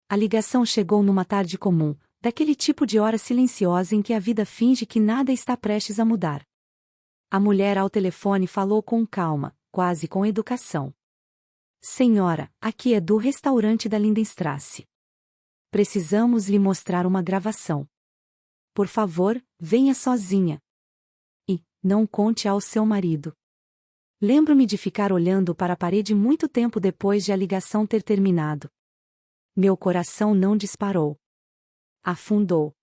A ligação chegou numa tarde comum, daquele tipo de hora silenciosa em que a vida finge que nada está prestes a mudar. A mulher ao telefone falou com calma, quase com educação. Senhora, aqui é do restaurante da Lindenstrasse. Precisamos lhe mostrar uma gravação. Por favor, venha sozinha. E, não conte ao seu marido. Lembro-me de ficar olhando para a parede muito tempo depois de a ligação ter terminado. Meu coração não disparou. Afundou.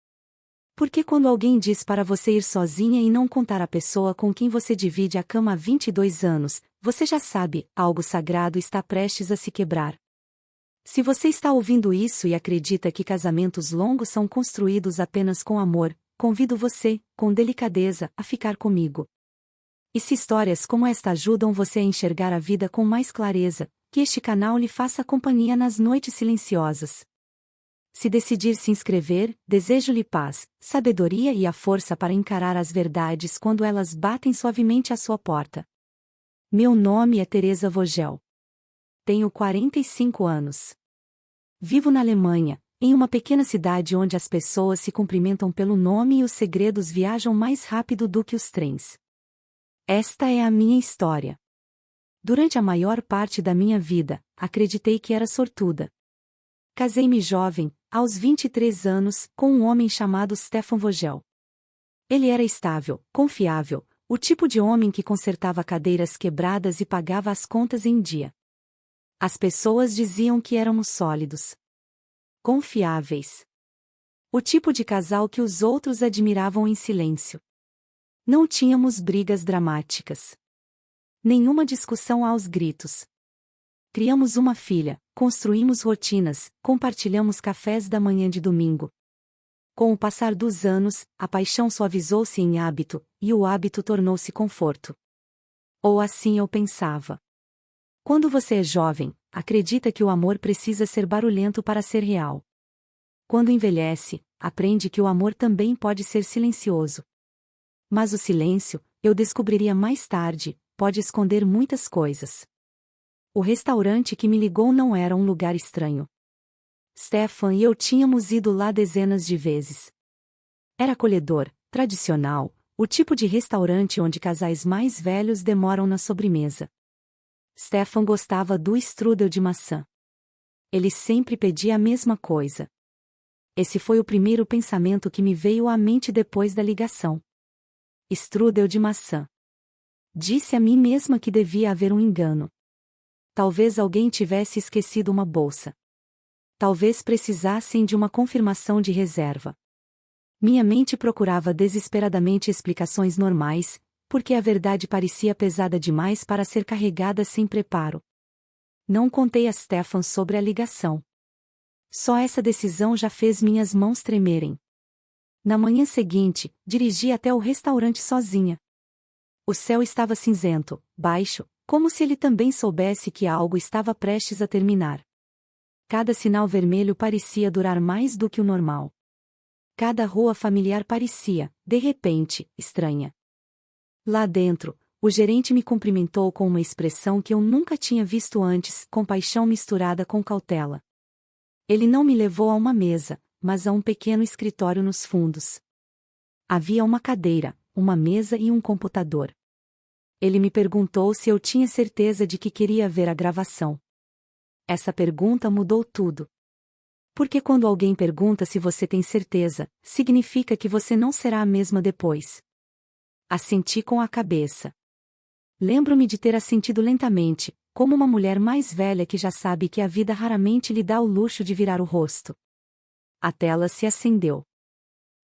Porque quando alguém diz para você ir sozinha e não contar à pessoa com quem você divide a cama há 22 anos, você já sabe, algo sagrado está prestes a se quebrar. Se você está ouvindo isso e acredita que casamentos longos são construídos apenas com amor, convido você, com delicadeza, a ficar comigo. E se histórias como esta ajudam você a enxergar a vida com mais clareza, que este canal lhe faça companhia nas noites silenciosas. Se decidir se inscrever, desejo-lhe paz, sabedoria e a força para encarar as verdades quando elas batem suavemente à sua porta. Meu nome é Teresa Vogel. Tenho 45 anos. Vivo na Alemanha, em uma pequena cidade onde as pessoas se cumprimentam pelo nome e os segredos viajam mais rápido do que os trens. Esta é a minha história. Durante a maior parte da minha vida, acreditei que era sortuda. Casei-me jovem, aos 23 anos, com um homem chamado Stefan Vogel. Ele era estável, confiável, o tipo de homem que consertava cadeiras quebradas e pagava as contas em dia. As pessoas diziam que éramos sólidos. Confiáveis. O tipo de casal que os outros admiravam em silêncio. Não tínhamos brigas dramáticas. Nenhuma discussão aos gritos. Criamos uma filha, construímos rotinas, compartilhamos cafés da manhã de domingo. Com o passar dos anos, a paixão suavizou-se em hábito, e o hábito tornou-se conforto. Ou assim eu pensava. Quando você é jovem, acredita que o amor precisa ser barulhento para ser real. Quando envelhece, aprende que o amor também pode ser silencioso. Mas o silêncio, eu descobriria mais tarde, pode esconder muitas coisas. O restaurante que me ligou não era um lugar estranho. Stefan e eu tínhamos ido lá dezenas de vezes. Era acolhedor, tradicional, o tipo de restaurante onde casais mais velhos demoram na sobremesa. Stefan gostava do strudel de maçã. Ele sempre pedia a mesma coisa. Esse foi o primeiro pensamento que me veio à mente depois da ligação. Strudel de maçã. Disse a mim mesma que devia haver um engano. Talvez alguém tivesse esquecido uma bolsa. Talvez precisassem de uma confirmação de reserva. Minha mente procurava desesperadamente explicações normais, porque a verdade parecia pesada demais para ser carregada sem preparo. Não contei a Stefan sobre a ligação. Só essa decisão já fez minhas mãos tremerem. Na manhã seguinte, dirigi até o restaurante sozinha. O céu estava cinzento, baixo, como se ele também soubesse que algo estava prestes a terminar. Cada sinal vermelho parecia durar mais do que o normal. Cada rua familiar parecia, de repente, estranha. Lá dentro, o gerente me cumprimentou com uma expressão que eu nunca tinha visto antes, compaixão misturada com cautela. Ele não me levou a uma mesa, mas a um pequeno escritório nos fundos. Havia uma cadeira, uma mesa e um computador. Ele me perguntou se eu tinha certeza de que queria ver a gravação. Essa pergunta mudou tudo. Porque quando alguém pergunta se você tem certeza, significa que você não será a mesma depois. Assenti com a cabeça. Lembro-me de ter assentido lentamente, como uma mulher mais velha que já sabe que a vida raramente lhe dá o luxo de virar o rosto. A tela se acendeu.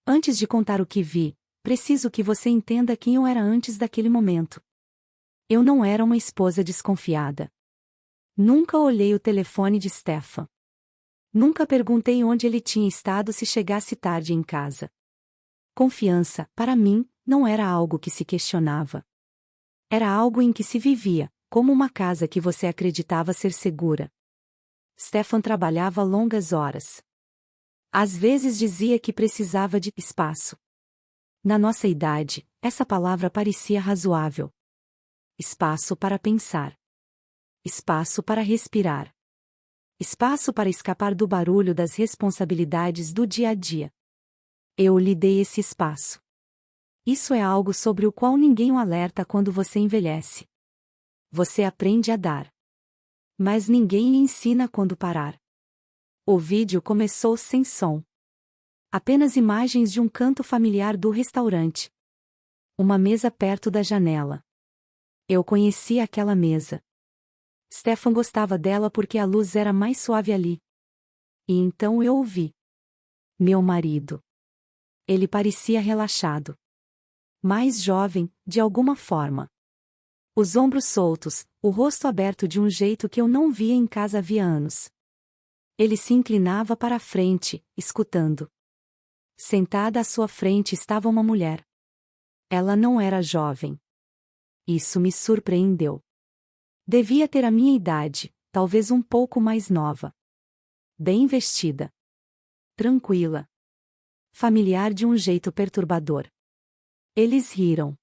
Antes de contar o que vi, preciso que você entenda quem eu era antes daquele momento. Eu não era uma esposa desconfiada. Nunca olhei o telefone de Stefan. Nunca perguntei onde ele tinha estado se chegasse tarde em casa. Confiança, para mim, não era algo que se questionava. Era algo em que se vivia, como uma casa que você acreditava ser segura. Stefan trabalhava longas horas. Às vezes dizia que precisava de espaço. Na nossa idade, essa palavra parecia razoável. Espaço para pensar. Espaço para respirar. Espaço para escapar do barulho das responsabilidades do dia a dia. Eu lhe dei esse espaço. Isso é algo sobre o qual ninguém o alerta quando você envelhece. Você aprende a dar. Mas ninguém lhe ensina quando parar. O vídeo começou sem som. Apenas imagens de um canto familiar do restaurante. Uma mesa perto da janela. Eu conhecia aquela mesa. Stefan gostava dela porque a luz era mais suave ali. E então eu ouvi. Meu marido. Ele parecia relaxado. Mais jovem, de alguma forma. Os ombros soltos, o rosto aberto de um jeito que eu não via em casa havia anos. Ele se inclinava para a frente, escutando. Sentada à sua frente estava uma mulher. Ela não era jovem. Isso me surpreendeu. Devia ter a minha idade, talvez um pouco mais nova. Bem vestida. Tranquila. Familiar de um jeito perturbador. Eles riram.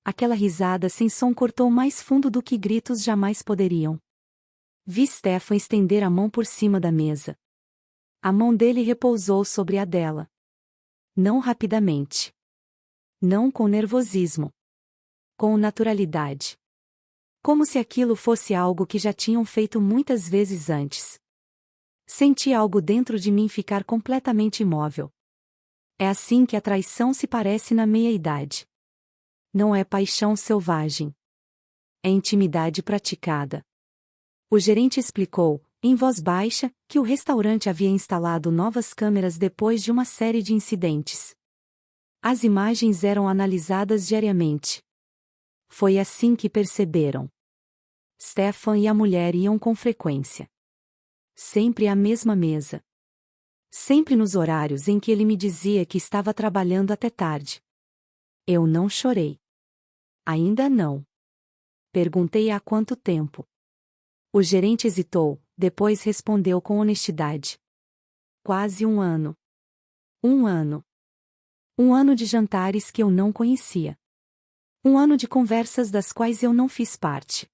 Aquela risada sem som cortou mais fundo do que gritos jamais poderiam. Vi Stefan estender a mão por cima da mesa. A mão dele repousou sobre a dela. Não rapidamente. Não com nervosismo. Com naturalidade. Como se aquilo fosse algo que já tinham feito muitas vezes antes. Senti algo dentro de mim ficar completamente imóvel. É assim que a traição se parece na meia-idade. Não é paixão selvagem. É intimidade praticada. O gerente explicou, em voz baixa, que o restaurante havia instalado novas câmeras depois de uma série de incidentes. As imagens eram analisadas diariamente. Foi assim que perceberam. Stefan e a mulher iam com frequência. Sempre à mesma mesa. Sempre nos horários em que ele me dizia que estava trabalhando até tarde. Eu não chorei. Ainda não. Perguntei há quanto tempo. O gerente hesitou, depois respondeu com honestidade. Quase 1 ano. 1 ano. 1 ano de jantares que eu não conhecia. 1 ano de conversas das quais eu não fiz parte.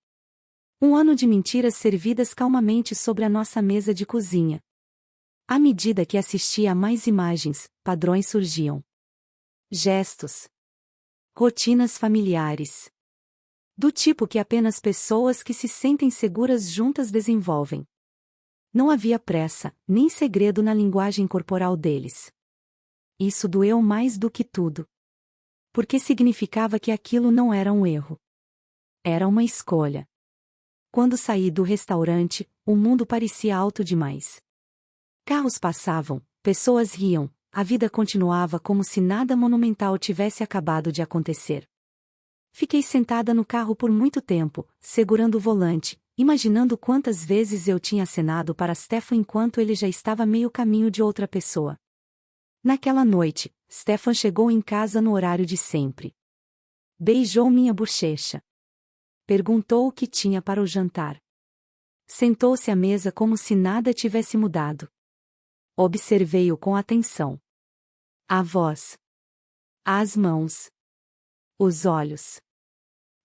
1 ano de mentiras servidas calmamente sobre a nossa mesa de cozinha. À medida que assistia a mais imagens, padrões surgiam. Gestos. Rotinas familiares. Do tipo que apenas pessoas que se sentem seguras juntas desenvolvem. Não havia pressa, nem segredo na linguagem corporal deles. Isso doeu mais do que tudo. Porque significava que aquilo não era um erro. Era uma escolha. Quando saí do restaurante, o mundo parecia alto demais. Carros passavam, pessoas riam, a vida continuava como se nada monumental tivesse acabado de acontecer. Fiquei sentada no carro por muito tempo, segurando o volante, imaginando quantas vezes eu tinha acenado para Stefan enquanto ele já estava meio caminho de outra pessoa. Naquela noite, Stefan chegou em casa no horário de sempre. Beijou minha bochecha. Perguntou o que tinha para o jantar. Sentou-se à mesa como se nada tivesse mudado. Observei-o com atenção. A voz. As mãos. Os olhos.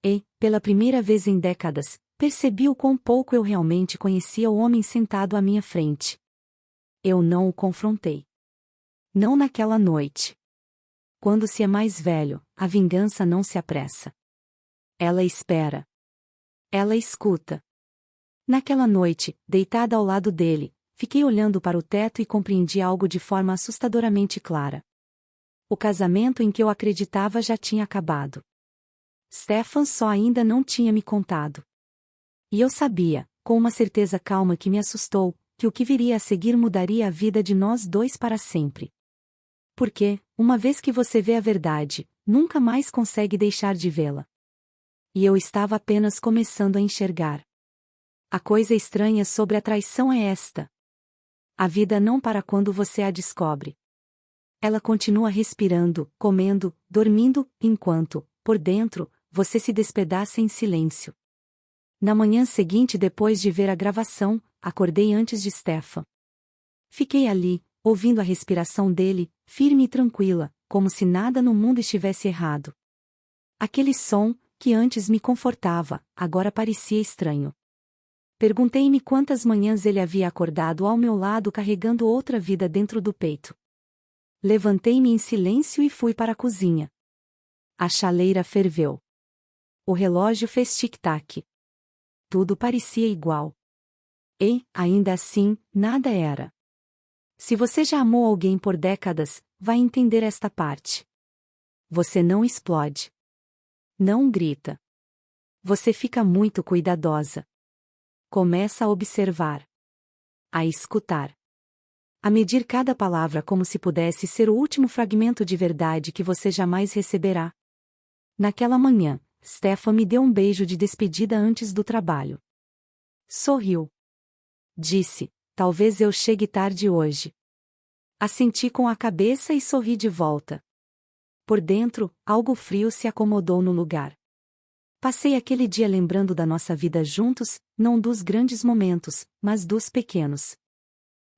E, pela primeira vez em décadas, percebi o quão pouco eu realmente conhecia o homem sentado à minha frente. Eu não o confrontei. Não naquela noite. Quando se é mais velho, a vingança não se apressa. Ela espera. Ela escuta. Naquela noite, deitada ao lado dele, fiquei olhando para o teto e compreendi algo de forma assustadoramente clara. O casamento em que eu acreditava já tinha acabado. Stefan só ainda não tinha me contado. E eu sabia, com uma certeza calma que me assustou, que o que viria a seguir mudaria a vida de nós dois para sempre. Porque, uma vez que você vê a verdade, nunca mais consegue deixar de vê-la. E eu estava apenas começando a enxergar. A coisa estranha sobre a traição é esta. A vida não para quando você a descobre. Ela continua respirando, comendo, dormindo, enquanto, por dentro, você se despedaça em silêncio. Na manhã seguinte, depois de ver a gravação, acordei antes de Stefan. Fiquei ali, ouvindo a respiração dele, firme e tranquila, como se nada no mundo estivesse errado. Aquele som, que antes me confortava, agora parecia estranho. Perguntei-me quantas manhãs ele havia acordado ao meu lado carregando outra vida dentro do peito. Levantei-me em silêncio e fui para a cozinha. A chaleira ferveu. O relógio fez tic-tac. Tudo parecia igual. E, ainda assim, nada era. Se você já amou alguém por décadas, vai entender esta parte. Você não explode. Não grita. Você fica muito cuidadosa. Começa a observar. A escutar. A medir cada palavra como se pudesse ser o último fragmento de verdade que você jamais receberá. Naquela manhã, Stefan me deu um beijo de despedida antes do trabalho. Sorriu. Disse, talvez eu chegue tarde hoje. Assenti com a cabeça e sorri de volta. Por dentro, algo frio se acomodou no lugar. Passei aquele dia lembrando da nossa vida juntos, não dos grandes momentos, mas dos pequenos.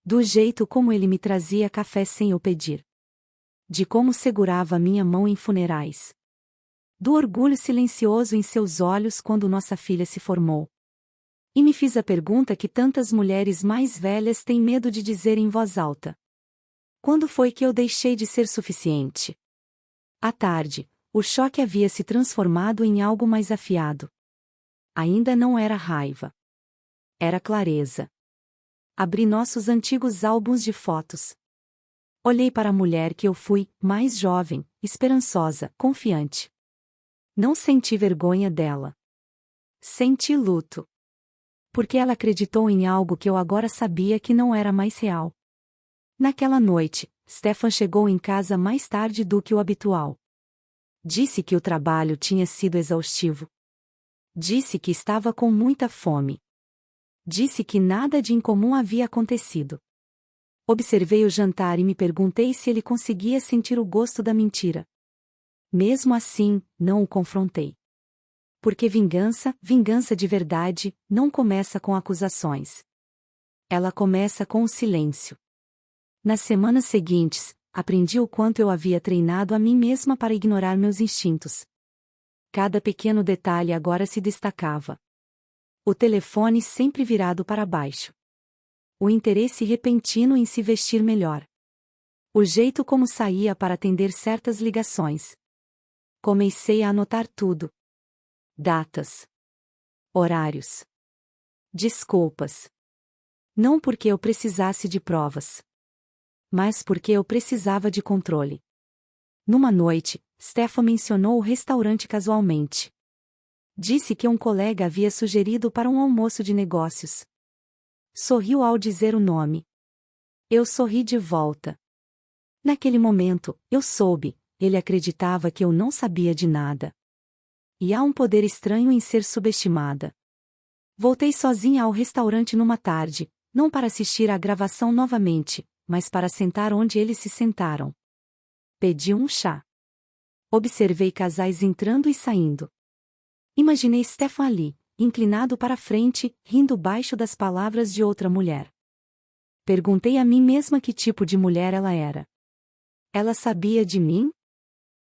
Do jeito como ele me trazia café sem eu pedir. De como segurava minha mão em funerais. Do orgulho silencioso em seus olhos quando nossa filha se formou. E me fiz a pergunta que tantas mulheres mais velhas têm medo de dizer em voz alta. Quando foi que eu deixei de ser suficiente? À tarde, o choque havia se transformado em algo mais afiado. Ainda não era raiva. Era clareza. Abri nossos antigos álbuns de fotos. Olhei para a mulher que eu fui, mais jovem, esperançosa, confiante. Não senti vergonha dela. Senti luto. Porque ela acreditou em algo que eu agora sabia que não era mais real. Naquela noite, Stefan chegou em casa mais tarde do que o habitual. Disse que o trabalho tinha sido exaustivo. Disse que estava com muita fome. Disse que nada de incomum havia acontecido. Observei o jantar e me perguntei se ele conseguia sentir o gosto da mentira. Mesmo assim, não o confrontei. Porque vingança, vingança de verdade, não começa com acusações. Ela começa com o silêncio. Nas semanas seguintes, aprendi o quanto eu havia treinado a mim mesma para ignorar meus instintos. Cada pequeno detalhe agora se destacava. O telefone sempre virado para baixo. O interesse repentino em se vestir melhor. O jeito como saía para atender certas ligações. Comecei a anotar tudo. Datas. Horários. Desculpas. Não porque eu precisasse de provas. Mas porque eu precisava de controle. Numa noite, Stefan mencionou o restaurante casualmente. Disse que um colega havia sugerido para um almoço de negócios. Sorriu ao dizer o nome. Eu sorri de volta. Naquele momento, eu soube, ele acreditava que eu não sabia de nada. E há um poder estranho em ser subestimada. Voltei sozinha ao restaurante numa tarde, não para assistir à gravação novamente, mas para sentar onde eles se sentaram. Pedi um chá. Observei casais entrando e saindo. Imaginei Stefan ali, inclinado para a frente, rindo baixo das palavras de outra mulher. Perguntei a mim mesma que tipo de mulher ela era. Ela sabia de mim?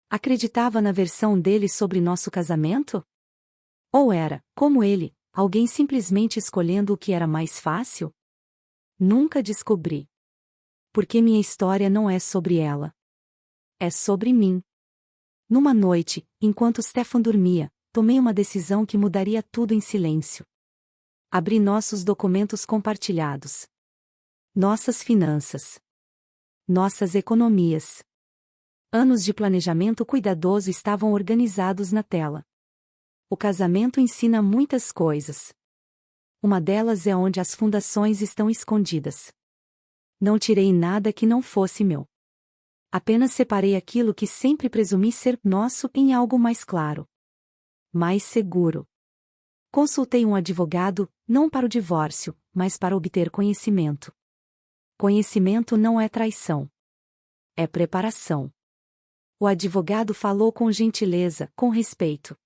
Acreditava na versão dele sobre nosso casamento? Ou era, como ele, alguém simplesmente escolhendo o que era mais fácil? Nunca descobri. Porque minha história não é sobre ela. É sobre mim. Numa noite, enquanto Stefan dormia, tomei uma decisão que mudaria tudo em silêncio. Abri nossos documentos compartilhados. Nossas finanças. Nossas economias. Anos de planejamento cuidadoso estavam organizados na tela. O casamento ensina muitas coisas. Uma delas é onde as fundações estão escondidas. Não tirei nada que não fosse meu. Apenas separei aquilo que sempre presumi ser nosso em algo mais claro. Mais seguro. Consultei um advogado, não para o divórcio, mas para obter conhecimento. Conhecimento não é traição. É preparação. O advogado falou com gentileza, com respeito.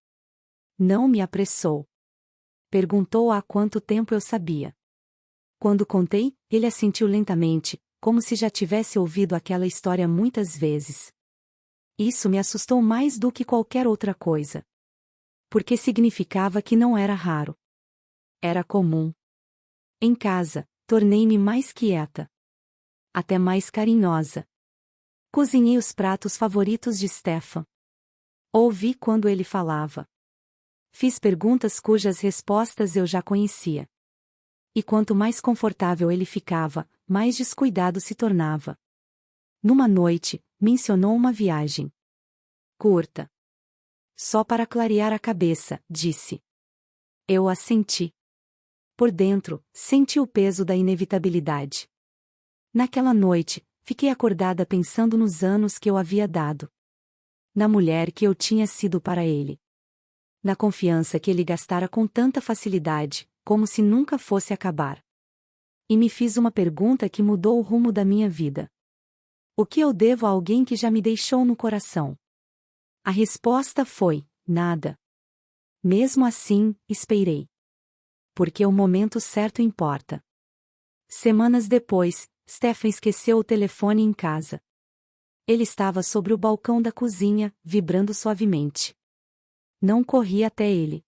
Não me apressou. Perguntou há quanto tempo eu sabia. Quando contei, ele assentiu lentamente, como se já tivesse ouvido aquela história muitas vezes. Isso me assustou mais do que qualquer outra coisa. Porque significava que não era raro. Era comum. Em casa, tornei-me mais quieta. Até mais carinhosa. Cozinhei os pratos favoritos de Stefan. Ouvi quando ele falava. Fiz perguntas cujas respostas eu já conhecia. E quanto mais confortável ele ficava, mais descuidado se tornava. Numa noite, mencionou uma viagem curta. Só para clarear a cabeça, disse. Eu assenti. Por dentro, senti o peso da inevitabilidade. Naquela noite, fiquei acordada pensando nos anos que eu havia dado. Na mulher que eu tinha sido para ele. Na confiança que ele gastara com tanta facilidade, como se nunca fosse acabar. E me fiz uma pergunta que mudou o rumo da minha vida. O que eu devo a alguém que já me deixou no coração? A resposta foi: nada. Mesmo assim, esperei. Porque o momento certo importa. Semanas depois, Stefan esqueceu o telefone em casa. Ele estava sobre o balcão da cozinha, vibrando suavemente. Não corri até ele.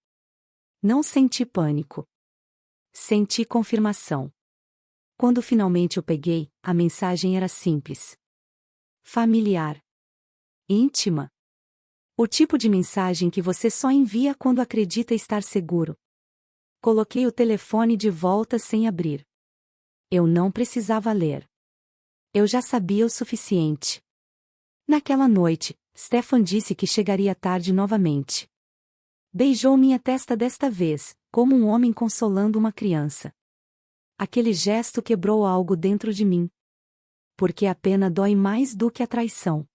Não senti pânico. Senti confirmação. Quando finalmente o peguei, a mensagem era simples. Familiar. Íntima. O tipo de mensagem que você só envia quando acredita estar seguro. Coloquei o telefone de volta sem abrir. Eu não precisava ler. Eu já sabia o suficiente. Naquela noite, Stefan disse que chegaria tarde novamente. Beijou minha testa desta vez, como um homem consolando uma criança. Aquele gesto quebrou algo dentro de mim. Porque a pena dói mais do que a traição.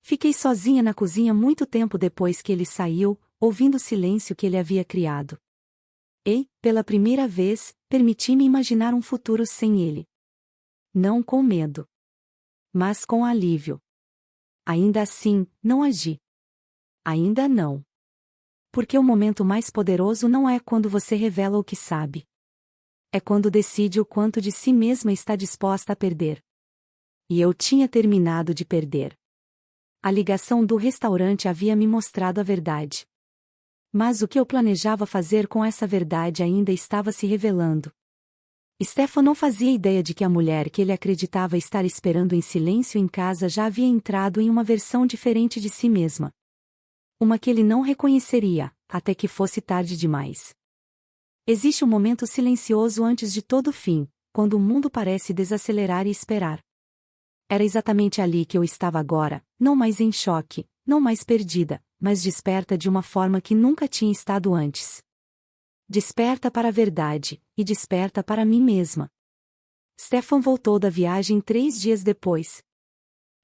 Fiquei sozinha na cozinha muito tempo depois que ele saiu, ouvindo o silêncio que ele havia criado. E, pela primeira vez, permiti-me imaginar um futuro sem ele. Não com medo. Mas com alívio. Ainda assim, não agi. Ainda não. Porque o momento mais poderoso não é quando você revela o que sabe. É quando decide o quanto de si mesma está disposta a perder. E eu tinha terminado de perder. A ligação do restaurante havia me mostrado a verdade. Mas o que eu planejava fazer com essa verdade ainda estava se revelando. Stefan não fazia ideia de que a mulher que ele acreditava estar esperando em silêncio em casa já havia entrado em uma versão diferente de si mesma. Uma que ele não reconheceria, até que fosse tarde demais. Existe um momento silencioso antes de todo o fim, quando o mundo parece desacelerar e esperar. Era exatamente ali que eu estava agora, não mais em choque, não mais perdida, mas desperta de uma forma que nunca tinha estado antes. Desperta para a verdade, e desperta para mim mesma. Stefan voltou da viagem 3 dias depois.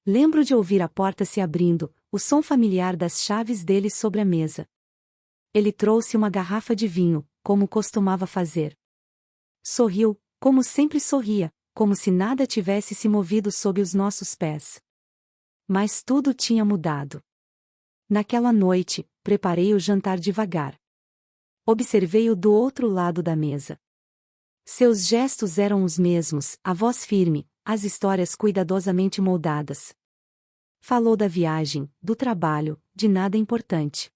Lembro de ouvir a porta se abrindo, o som familiar das chaves dele sobre a mesa. Ele trouxe uma garrafa de vinho, como costumava fazer. Sorriu, como sempre sorria, como se nada tivesse se movido sob os nossos pés. Mas tudo tinha mudado. Naquela noite, preparei o jantar devagar. Observei-o do outro lado da mesa. Seus gestos eram os mesmos, a voz firme, as histórias cuidadosamente moldadas. Falou da viagem, do trabalho, de nada importante.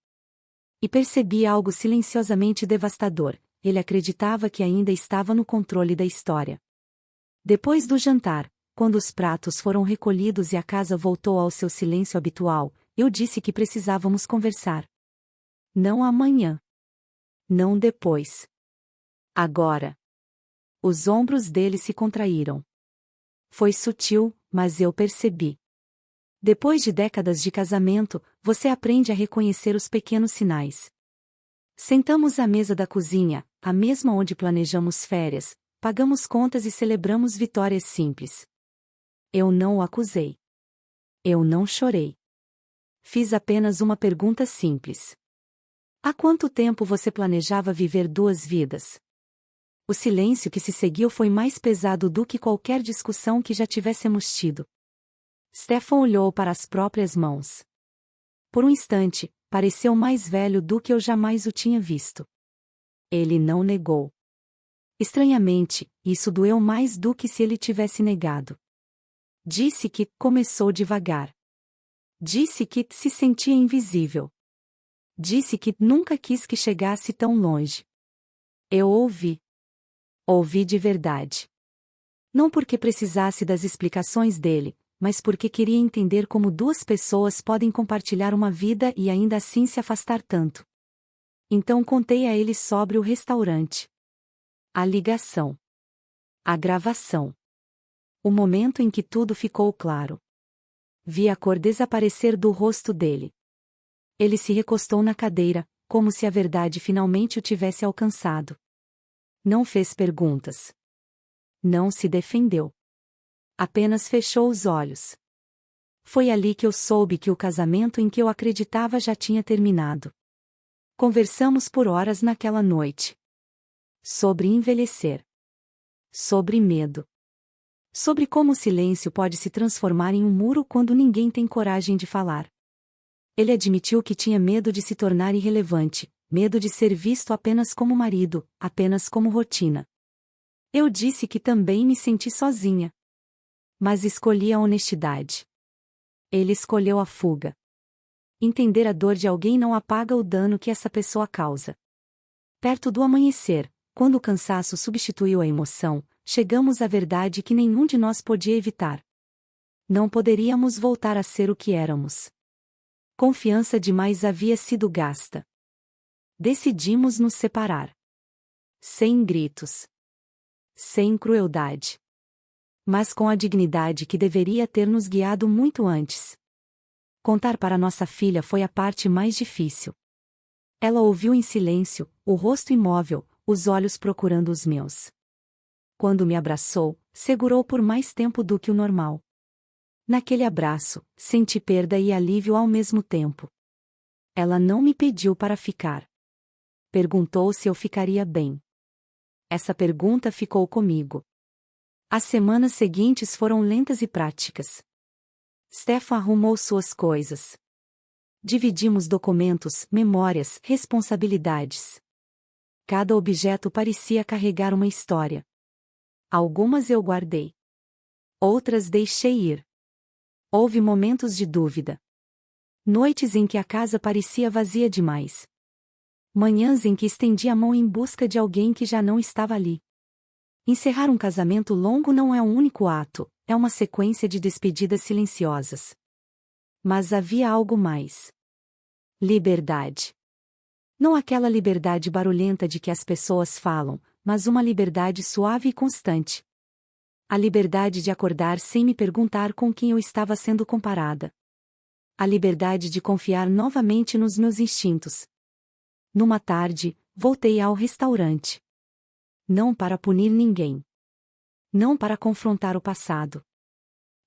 E percebi algo silenciosamente devastador: ele acreditava que ainda estava no controle da história. Depois do jantar, quando os pratos foram recolhidos e a casa voltou ao seu silêncio habitual, eu disse que precisávamos conversar. Não amanhã. Não depois. Agora. Os ombros dele se contraíram. Foi sutil, mas eu percebi. Depois de décadas de casamento, você aprende a reconhecer os pequenos sinais. Sentamos à mesa da cozinha, a mesma onde planejamos férias, pagamos contas e celebramos vitórias simples. Eu não o acusei. Eu não chorei. Fiz apenas uma pergunta simples. Há quanto tempo você planejava viver 2 vidas? O silêncio que se seguiu foi mais pesado do que qualquer discussão que já tivéssemos tido. Stefan olhou para as próprias mãos. Por um instante, pareceu mais velho do que eu jamais o tinha visto. Ele não negou. Estranhamente, isso doeu mais do que se ele tivesse negado. Disse que começou devagar. Disse que se sentia invisível. Disse que nunca quis que chegasse tão longe. Eu ouvi. Ouvi de verdade. Não porque precisasse das explicações dele, mas porque queria entender como duas pessoas podem compartilhar uma vida e ainda assim se afastar tanto. Então contei a ele sobre o restaurante. A ligação. A gravação. O momento em que tudo ficou claro. Vi a cor desaparecer do rosto dele. Ele se recostou na cadeira, como se a verdade finalmente o tivesse alcançado. Não fez perguntas. Não se defendeu. Apenas fechou os olhos. Foi ali que eu soube que o casamento em que eu acreditava já tinha terminado. Conversamos por horas naquela noite. Sobre envelhecer. Sobre medo. Sobre como o silêncio pode se transformar em um muro quando ninguém tem coragem de falar. Ele admitiu que tinha medo de se tornar irrelevante, medo de ser visto apenas como marido, apenas como rotina. Eu disse que também me senti sozinha. Mas escolhi a honestidade. Ele escolheu a fuga. Entender a dor de alguém não apaga o dano que essa pessoa causa. Perto do amanhecer, quando o cansaço substituiu a emoção, chegamos à verdade que nenhum de nós podia evitar. Não poderíamos voltar a ser o que éramos. Confiança demais havia sido gasta. Decidimos nos separar. Sem gritos. Sem crueldade. Mas com a dignidade que deveria ter nos guiado muito antes. Contar para nossa filha foi a parte mais difícil. Ela ouviu em silêncio, o rosto imóvel, os olhos procurando os meus. Quando me abraçou, segurou por mais tempo do que o normal. Naquele abraço, senti perda e alívio ao mesmo tempo. Ela não me pediu para ficar. Perguntou se eu ficaria bem. Essa pergunta ficou comigo. As semanas seguintes foram lentas e práticas. Stefan arrumou suas coisas. Dividimos documentos, memórias, responsabilidades. Cada objeto parecia carregar uma história. Algumas eu guardei. Outras deixei ir. Houve momentos de dúvida. Noites em que a casa parecia vazia demais. Manhãs em que estendi a mão em busca de alguém que já não estava ali. Encerrar um casamento longo não é um único ato, é uma sequência de despedidas silenciosas. Mas havia algo mais. Liberdade. Não aquela liberdade barulhenta de que as pessoas falam, mas uma liberdade suave e constante. A liberdade de acordar sem me perguntar com quem eu estava sendo comparada. A liberdade de confiar novamente nos meus instintos. Numa tarde, voltei ao restaurante. Não para punir ninguém. Não para confrontar o passado.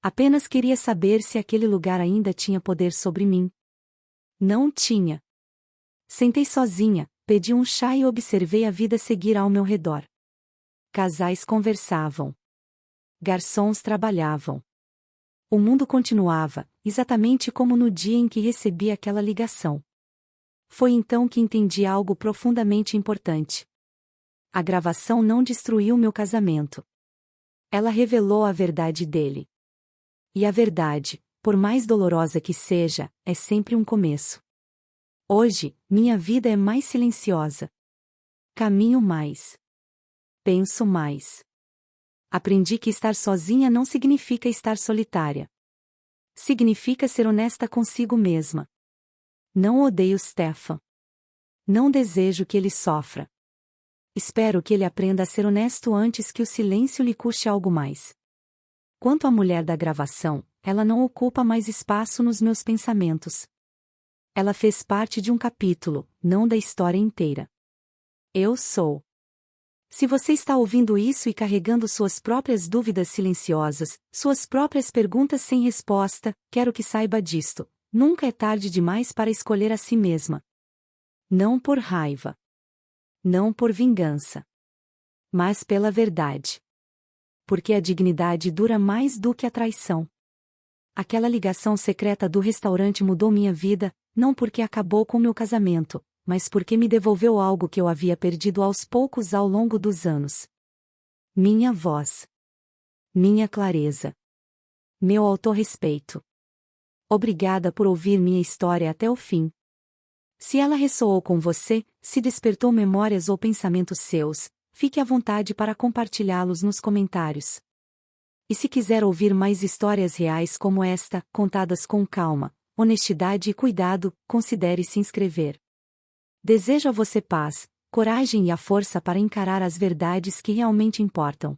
Apenas queria saber se aquele lugar ainda tinha poder sobre mim. Não tinha. Sentei sozinha, pedi um chá e observei a vida seguir ao meu redor. Casais conversavam. Garçons trabalhavam. O mundo continuava, exatamente como no dia em que recebi aquela ligação. Foi então que entendi algo profundamente importante. A gravação não destruiu meu casamento. Ela revelou a verdade dele. E a verdade, por mais dolorosa que seja, é sempre um começo. Hoje, minha vida é mais silenciosa. Caminho mais. Penso mais. Aprendi que estar sozinha não significa estar solitária. Significa ser honesta consigo mesma. Não odeio Stefan. Não desejo que ele sofra. Espero que ele aprenda a ser honesto antes que o silêncio lhe custe algo mais. Quanto à mulher da gravação, ela não ocupa mais espaço nos meus pensamentos. Ela fez parte de um capítulo, não da história inteira. Eu sou. Se você está ouvindo isso e carregando suas próprias dúvidas silenciosas, suas próprias perguntas sem resposta, quero que saiba disto: nunca é tarde demais para escolher a si mesma. Não por raiva. Não por vingança. Mas pela verdade. Porque a dignidade dura mais do que a traição. Aquela ligação secreta do restaurante mudou minha vida, não porque acabou com meu casamento, mas porque me devolveu algo que eu havia perdido aos poucos ao longo dos anos. Minha voz. Minha clareza. Meu autorrespeito. Obrigada por ouvir minha história até o fim. Se ela ressoou com você, se despertou memórias ou pensamentos seus, fique à vontade para compartilhá-los nos comentários. E se quiser ouvir mais histórias reais como esta, contadas com calma, honestidade e cuidado, considere se inscrever. Desejo a você paz, coragem e a força para encarar as verdades que realmente importam.